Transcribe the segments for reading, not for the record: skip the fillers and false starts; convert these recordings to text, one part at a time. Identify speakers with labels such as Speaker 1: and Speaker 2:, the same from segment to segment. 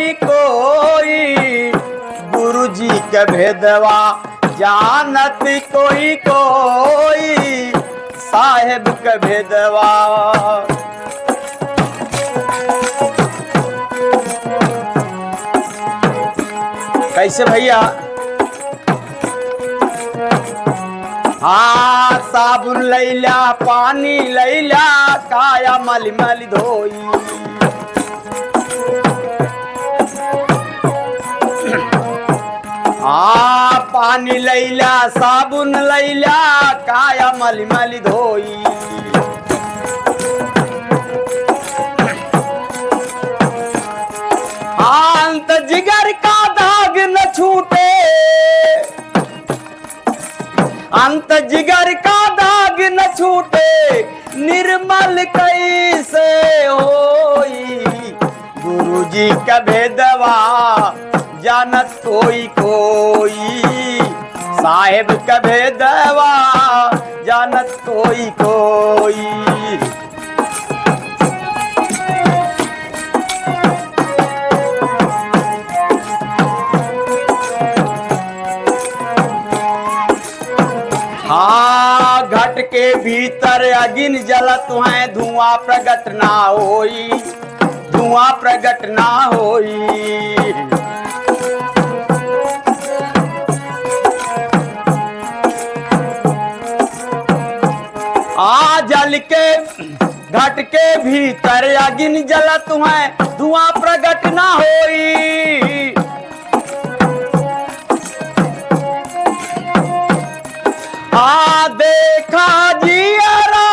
Speaker 1: कोई कोई, गुरु जी के भेदवा जानत कोई कोई, साहेब के भेदवा। कैसे भैया? हाँ, साबुन लैला पानी लैला, काया मल मल धोई। हाँ, पानी लैला साबुन लैला, काया मल मल धोई। अंत जिगर का दाग न छूटे, अंत जिगर का दाग न छूटे, निर्मल कैसे होई, गुरु जी का भेदवा जानत कोई कोई, साहेब का भेदवा जानत कोई कोई। हाँ, घट के भीतर अगिन जलत है, धुआं प्रगट ना होई, धुआं प्रगट ना होई। आ जल के घट के भीतर अगिन जलत है, धुआं प्रगट ना होई। आ देखा जियरा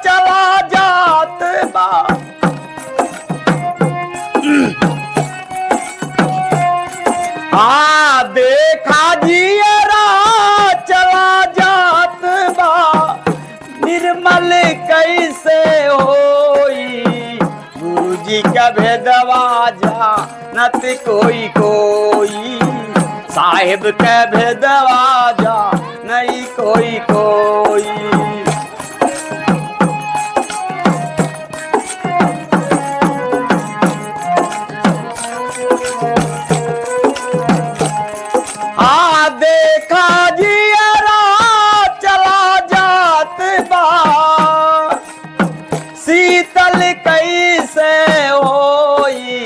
Speaker 1: चला जात बा, आ देखा जियरा चला जात बा, निर्मल कैसे होई, गुरु जी का भेदवा जानत कोई कोई, साहेब के भेदवा जा नहीं कोई कोई। आ देखा जियरा चला जात बा, शीतल कैसे होई,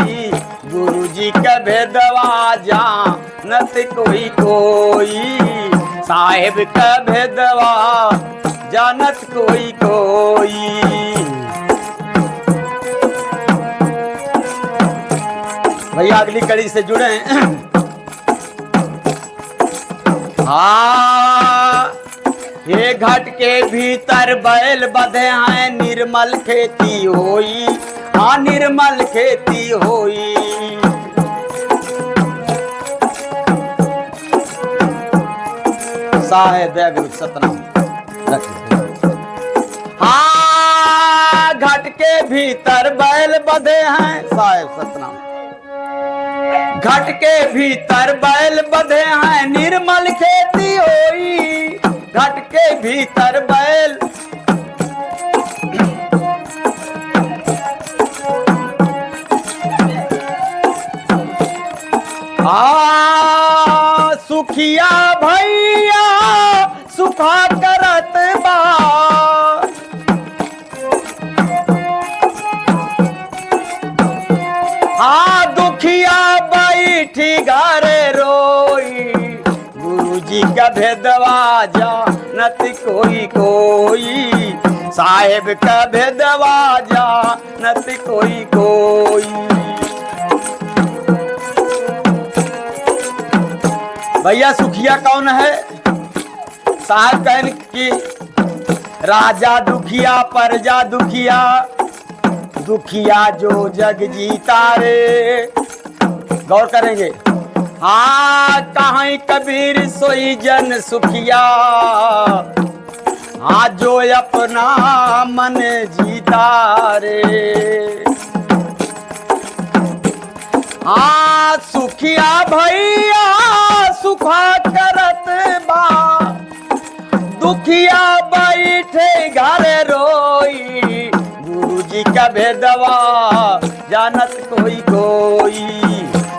Speaker 1: गुरु जी के भेदवा जानत कोई कोई, साहेब का भेदवा जानत कोई कोई। भैया अगली कड़ी से जुड़े। हाँ, ये घट के भीतर बैल बधे हैं, निर्मल खेती होई, हाँ निर्मल खेती होई। साहेब सतनाम। हाँ, घट के भीतर बैल बधे हैं, साहेब सतनाम। घट के भीतर बैल बधे हैं, निर्मल खेती होई, घट के भीतर बैल। सुखिया भैया सुखा करत बा, दुखिया बैठी घरे रोई, गुरु जी का भेदवा जानत कोई कोई, साहेब का भेदवा जानत कोई कोई। भैया सुखिया कौन है? साहब कहन की राजा दुखिया प्रजा दुखिया, दुखिया जो जग जीता रे। गौर करेंगे। हाँ, कहीं कबीर सोई जन सुखिया, हाँ जो अपना मन जीता रे। हाँ, सुखिया भैया सुखा करत बा, दुखिया बैठे घरे रोई, गुरु जी का भेदवा जानत कोई कोई,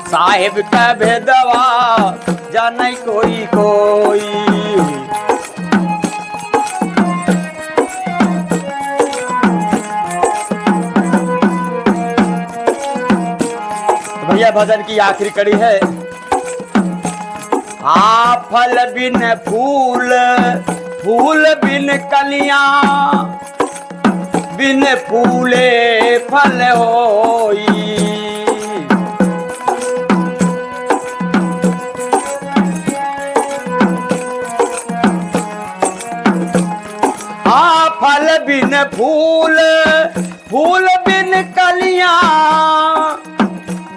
Speaker 1: साहेब का भेदवा जाने कोई कोई। तो भैया भजन की आखिरी कड़ी है। फल बिन फूल, फूल बिन कलियां, बिन फूले फल होई। फल बिन फूल, फूल बिन कलियां,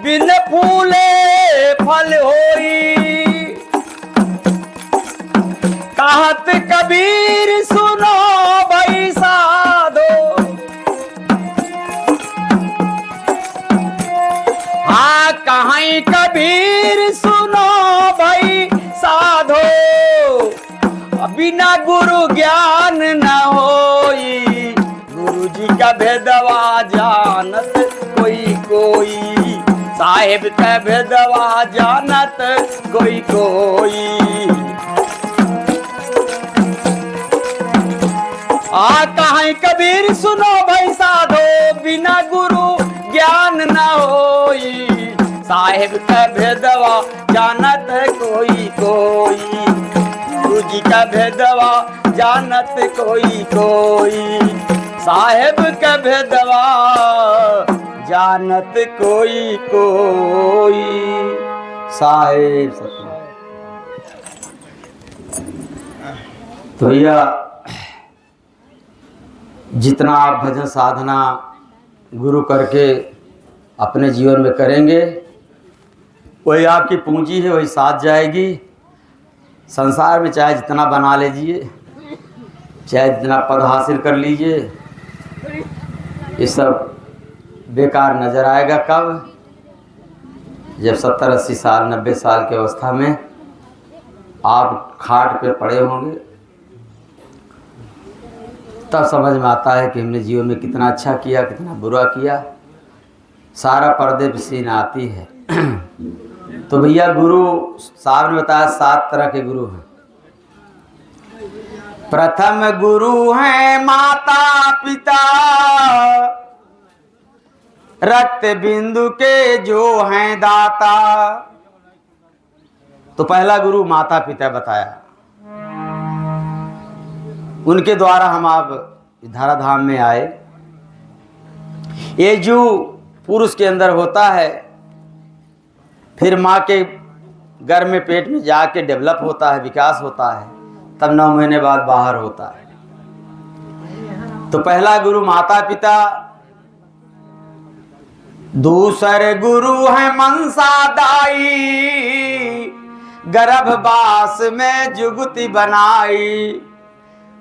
Speaker 1: बिन फूले फल होई। कहत कबीर सुनो भाई साधो, हाँ कहीं कबीर सुनो भाई साधो, बिना गुरु ज्ञान न होई। गुरु जी का भेदवा जानत कोई कोई, साहेब का भेदवा जानत कोई कोई। कहीं कबीर सुनो भाई साधो, बिना गुरु ज्ञान न होई। साहेब का भेदवा जानत कोई कोई, गुरु जी का भेदवा जानत कोई कोई। साहेब का भेदवा जानत कोई कोई। साहेब तो भैया जितना आप भजन साधना गुरु करके अपने जीवन में करेंगे, वही आपकी पूंजी है, वही साथ जाएगी। संसार में चाहे जितना बना लीजिए, चाहे जितना पद हासिल कर लीजिए, ये सब बेकार नज़र आएगा। कब? जब 70-80 साल 90 साल की अवस्था में आप खाट पे पड़े होंगे, तब समझ में आता है कि हमने जीवन में कितना अच्छा किया, कितना बुरा किया। सारा पर्दे पे सीन आती है। तो भैया गुरु साहब ने बताया 7 तरह के गुरु हैं। प्रथम गुरु हैं माता पिता, रक्त बिंदु के जो हैं दाता। तो पहला गुरु माता पिता बताया, उनके द्वारा हम आप धराधाम में आए। ये जो पुरुष के अंदर होता है, फिर माँ के गर्भ में पेट में जाके डेवलप होता है, विकास होता है, तब 9 महीने बाद बाहर होता है। तो पहला गुरु माता पिता। दूसरे गुरु है मनसा दाई, गर्भवास में जुगति बनाई।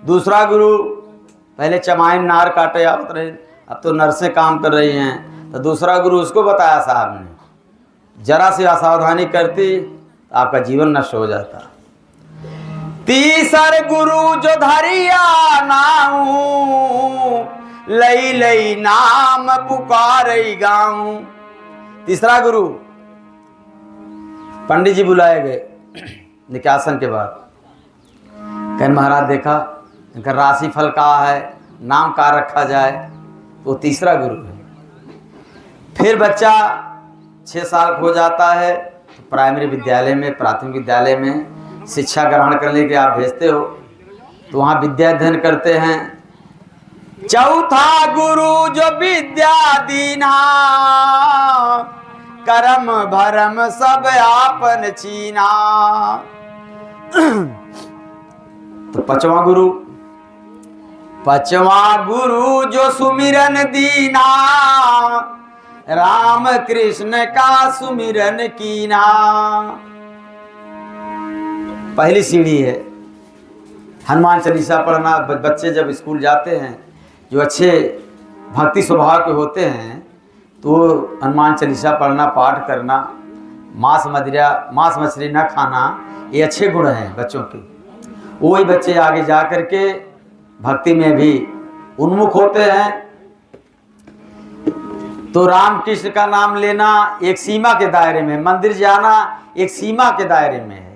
Speaker 1: दूसरा गुरु, पहले चमाइन नार काटे आवत रहे, अब तो नर्सें काम कर रही हैं। तो दूसरा गुरु उसको बताया साहब ने, जरा सी असावधानी करती तो आपका जीवन नष्ट हो जाता। तीसर गुरु जो धरिया नाऊ, लई लई नाम पुकारई गाऊं। तीसरा गुरु, पंडित जी बुलाए गए निकासन के बाद। कहन महाराज देखा इनका राशि फल का है, नाम का रखा जाए, तो तीसरा गुरु है। फिर बच्चा 6 साल हो जाता है, तो प्राइमरी विद्यालय में, प्राथमिक विद्यालय में शिक्षा ग्रहण करने के आप भेजते हो, तो वहाँ विद्या अध्ययन करते हैं। चौथा गुरु जो विद्या दीना, कर्म भरम सब आपन चीना। तो पांचवा गुरु जो सुमिरन दीना, राम कृष्ण का सुमिरन कीना। पहली सीढ़ी है हनुमान चालीसा पढ़ना। बच्चे जब स्कूल जाते हैं, जो अच्छे भक्ति स्वभाव के होते हैं, तो हनुमान चालीसा पढ़ना, पाठ करना, मांस मछली न खाना, ये अच्छे गुण हैं बच्चों के। वही बच्चे आगे जा कर के भक्ति में भी उन्मुख होते हैं। तो राम कृष्ण का नाम लेना एक सीमा के दायरे में, मंदिर जाना एक सीमा के दायरे में है।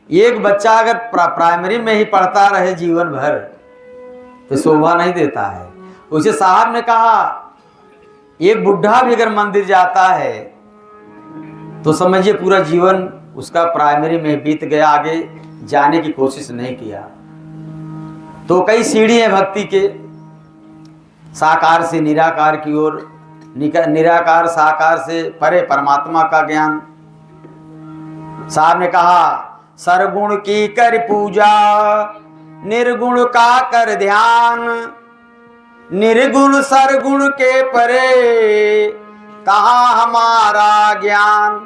Speaker 1: एक बच्चा अगर प्राइमरी में ही पढ़ता रहे जीवन भर तो शोभा नहीं देता है। उसे साहब ने कहा एक बुढ़ा भी अगर मंदिर जाता है तो समझिए पूरा जीवन उसका प्राइमरी में बीत गया, आगे जाने की कोशिश नहीं किया। तो कई सीढ़ी हैं भक्ति के, साकार से निराकार की ओर, निराकार साकार से परे परमात्मा का ज्ञान। साहब ने कहा सरगुण की कर पूजा, निर्गुण का कर ध्यान, निर्गुण सरगुण के परे कहाँ हमारा ज्ञान।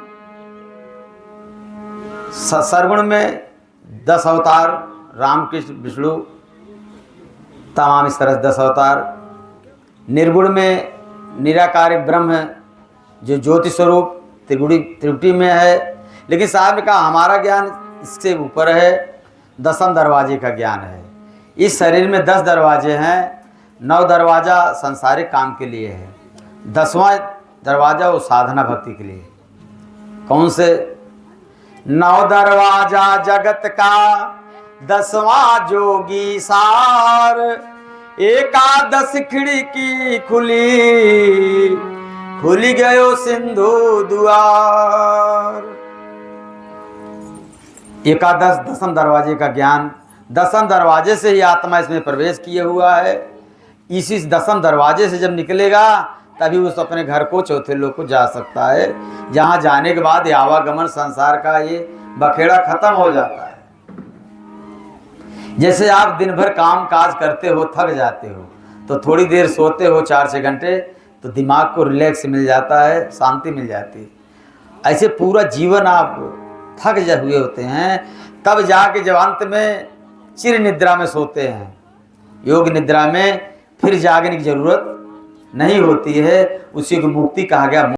Speaker 1: सरगुण में 10 अवतार, राम कृष्ण विष्णु तमाम इस तरह 10 अवतार। निर्गुण में निराकार ब्रह्म जो ज्योति स्वरूप त्रिपुटी में है। लेकिन साहब ने कहा हमारा ज्ञान इससे ऊपर है, 10वें दरवाजे का ज्ञान है। इस शरीर में 10 दरवाजे हैं, 9 दरवाजा संसारिक काम के लिए है, 10वां दरवाजा वो साधना भक्ति के लिए। कौन से? 9 दरवाजा जगत का, 10वां जोगी सार, एकादश खिड़की खुली, खुली गयो सिंधु द्वार। एकादश 10वें दरवाजे का ज्ञान, 10वें दरवाजे से ही आत्मा इसमें प्रवेश किए हुआ है। इसी 10वें दरवाजे से जब निकलेगा तभी उस अपने घर को, चौथे लोक को जा सकता है, जहां जाने के बाद आवागमन संसार का ये बखेड़ा खत्म हो जाता है। जैसे आप दिन भर काम काज करते हो, थक जाते हो, तो थोड़ी देर सोते हो 4-6 घंटे तो दिमाग को रिलैक्स मिल जाता है, शांति मिल जाती है। ऐसे पूरा जीवन आप थक हुए होते हैं, तब जाके जब अंत में चिर निद्रा में सोते हैं, योग निद्रा में, फिर जागने की जरूरत नहीं होती है। उसी को मुक्ति कहा गया।